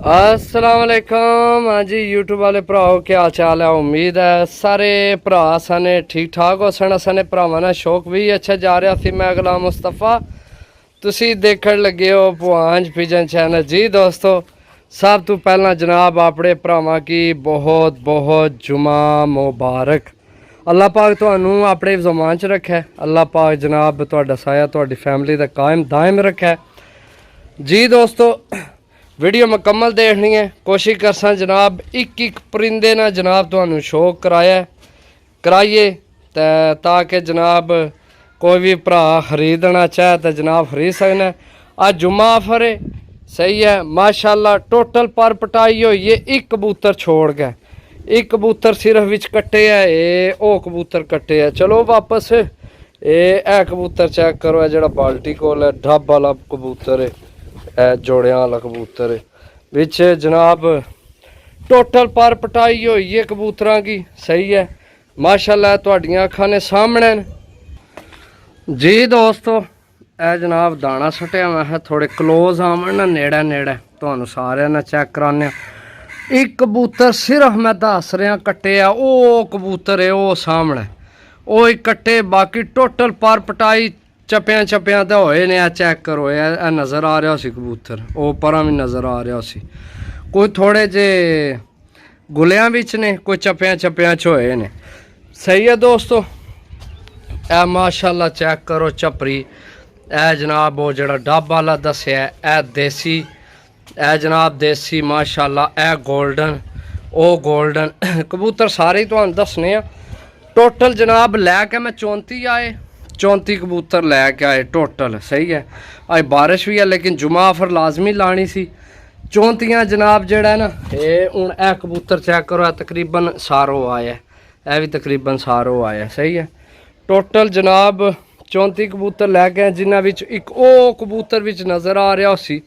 अस्सलाम वालेकुम। हाँ जी यूट्यूब वाले भराओ क्या हाल चाल है। उम्मीद है सारे भरा साने ठीक ठाक हो सन। साने भरावां दा शौक भी अच्छा जा रहा सी। मैं गुलाम मुस्तफा तुसी देखण लगे हो भवांज पिजन चैनल। जी दोस्तों सब तो पहला जनाब अपने भरावां की बहुत बहुत जुमा मुबारक। अल्लाह पाक तुहानू अपने ज़मान च रखे। अल्लाह पाक जनाब तुहाडा साया तुहाडी फैमिली दा कायम दायम रखे। जी दोस्तों वीडियो मुकम्मल देखनी है। कोशिश करसा जनाब एक परिंदे ना जनाब तुहानू शौक कराइए ताकि जनाब कोई भी भरा खरीदना चाहे तो जनाब खरीद सकना। आज जुम्मा ऑफर है सही है माशाल्लाह। टोटल पर पटाई हुई है एक कबूतर छोड़ गए। एक कबूतर सिर्फ विच कट्टे है ये ओ कबूतर कट्टे है। चलो वापस ए कबूतर चेक करो। है जड़ा बाल्टी कोल है ढब वाला कबूतर है जोड़ियां वाला कबूतर है विच जनाब। टोटल पर पटाई हुई है कबूतरां की सही है माशाल्लाह। तुहाडियां अखां ने सामने जी दोस्तों ए जनाब दाना सटिया। मैं थोड़े क्लोज आवन ना नेड़े नेड़े तुहानू सारिਆਂ ने चेक कराने। एक कबूतर सिर्फ मैं दस रहा कट्टे आ ओ कबूतर है ओ सामने ओ एक कट्टे। बाकी टोटल पर पटाई चप्पियां चप्पियां तो होए ने। चेक करो ये नज़र आ रहा सी कबूतर ओ परा भी नज़र आ रहा सी। कोई थोड़े जे गुलियां बिच ने कोई चप्पियां चप्पियां च होए ने सही है दोस्तों। ए माशाल्लाह चेक करो चपरी ए जनाब वो जड़ा डब वाला दसिया ए देसी ए जनाब देसी माशाल्लाह। ए गोल्डन ओ गोल्डन कबूतर सारे ही तुहानू दसने। टोटल जनाब लैके मैं 34 कबूतर लैके आए टोटल सही है। अज बारिश भी है लेकिन जुमा ऑफर लाजमी लानी सी। 34 जनाब जड़ा ना ये हूँ ए कबूतर चेक करो तकरीबन सारो आया है भी तकरीबन सारो आया सही है। टोटल जनाब 34 कबूतर लैके आए जिन्हों एक ओ कबूतर विच नज़र आ रहा सी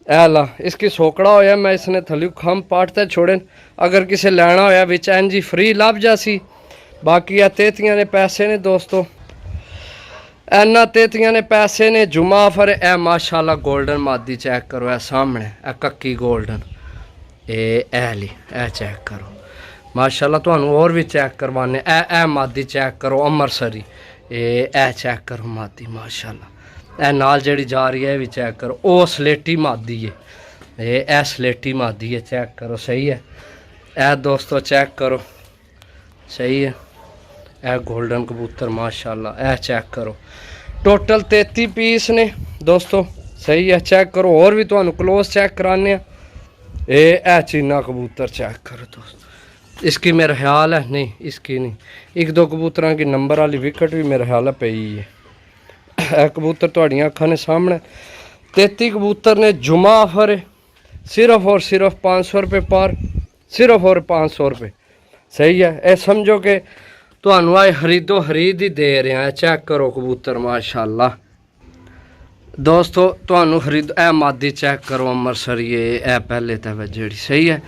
ला इसकी सोकड़ा होया। मैं इसने थल्यू खम पाटते छोड़े। अगर किसी लैना होया बिच एन जी फ्री लभ जासी। बाकी आ तेतियां ने पैसे ने दोस्तों एना तेतियां ने पैसे ने जुमा ऑफर ए माशाल्लाह। गोल्डन मादी चेक करो ए सामने ए कक्की गोल्डन ली ए चेक करो माशाल्लाह। तुहानू और भी चेक करवाने ए मादी चेक करो अमृतसरी ए चेक करो मादी माशाल्लाह। ए नाल जड़ी जा रही है भी चेक करो ओ स्लेटी मादी है ए स्लेटी मादी है चेक करो सही है। ए दोस्तों चेक करो सही है ए गोल्डन कबूतर माशाल्लाह। ए चेक करो टोटल 33 पीस ने दोस्तों सही है। चेक करो और भी तुहानू क्लोज चेक कराने ए चीना कबूतर चेक करो दोस्तों। इसकी मेरा ख्याल है नहीं इसकी नहीं एक दो कबूतरों की नंबर वाली विकेट भी मेरा ख्याल है पई है। कबूतर तुहाडियां अखां ने सामने 33 कबूतर ने जुमा ऑफर है सिर्फ और सिर्फ 500 रुपये पर सिर्फ और 500 रुपये सही है। ए समझो कि तुहानू आए खरीदो खरीद ही दे रहे हैं। चेक करो कबूतर माशाल्लाह दोस्तों तुहानू खरीद ए मादी चेक करो अमृतसरी ए पहले तो जेड़ी सही है।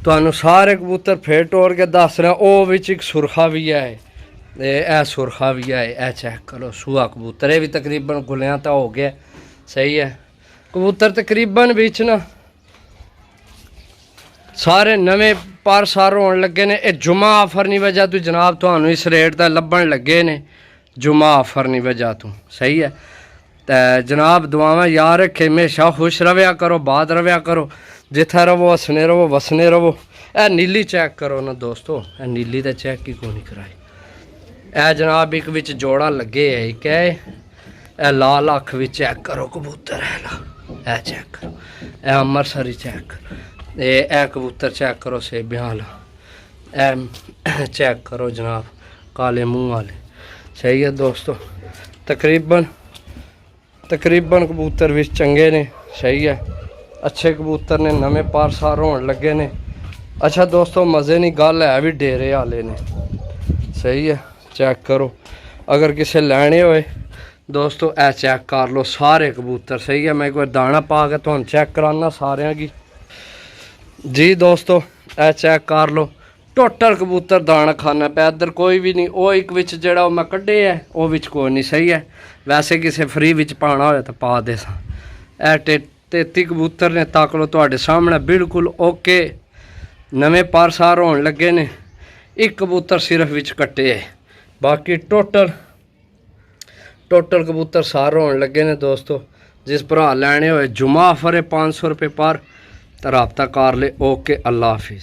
तुहानू सारे कबूतर फेर टोर के दस रहे ओ विच एक सुरखा भी है ए सुरखा भी है ए चेक करो सूहा कबूतर ये भी तकरीबन गुलियां तो हो गया सही है। कबूतर तकरीबन बिच ना सारे नवे पर सार होने लगे ने। ये जुमा ऑफर नहीं वजह तू जनाब तुहानू इस रेट का लभन लगे ने जुमा ऑफर नहीं वजह तू सही है। तो जनाब दुआवां याद रखे हमेशा खुश रव्या करो बाद रव्या करो जिथे रवो हसने रवो वसने रवो। ए नीली चेक करो ना दोस्तों ए नीली तो चेक ही को नहीं कराई। ए जनाब एक विच जोड़ा लगे है एक ए लाल अख भी चेक करो कबूतर है ला ए चेक करो ए अमृतसरी चेक करो ए कबूतर चेक करो सेबियां वाला ए चेक करो जनाब काले मुँह वाले सही है दोस्तों। तकरीबन कबूतर भी चंगे ने सही है। अच्छे कबूतर ने नवे पार सार होने लगे ने। अच्छा दोस्तों मज़े नहीं गल है भी डेरे वाले ने सही है। चेक करो अगर किसी लैने होए दोस्तों ए चेक कर लो सारे कबूतर सही है। मैं एक बार दाना पा के तुहानू चेक कराना सारिਆਂ की जी दोस्तों ए चेक कर लो टोटल कबूतर दाना खाना पे इधर कोई भी नहीं। वो एक विच जड़ा मैं कड्ढे है वो विच कोई नहीं सही है। वैसे किसी फ्री विच पाना हो तो पा दे सा ए 33 ਕਬੂਤਰ ਨੇ, ਤੱਕ ਲੋ ਤੁਹਾਡੇ ਸਾਹਮਣੇ ਬਿਲਕੁਲ ਓਕੇ। ਨਵੇਂ ਪਾਰਸਾਰ ਹੋਣ ਲੱਗੇ ਨੇ। ਇੱਕ ਕਬੂਤਰ ਸਿਰਫ ਵਿੱਚ ਕੱਟੇ ਹੈ, ਬਾਕੀ ਟੋਟਲ ਕਬੂਤਰ ਸਾਰ ਹੋਣ ਲੱਗੇ ਨੇ ਦੋਸਤੋ। जिस भरा लैने होए जुमा ऑफर है 500 रुपये पर, तो रबता कर ले। ओके, अल्लाह हाफिज़।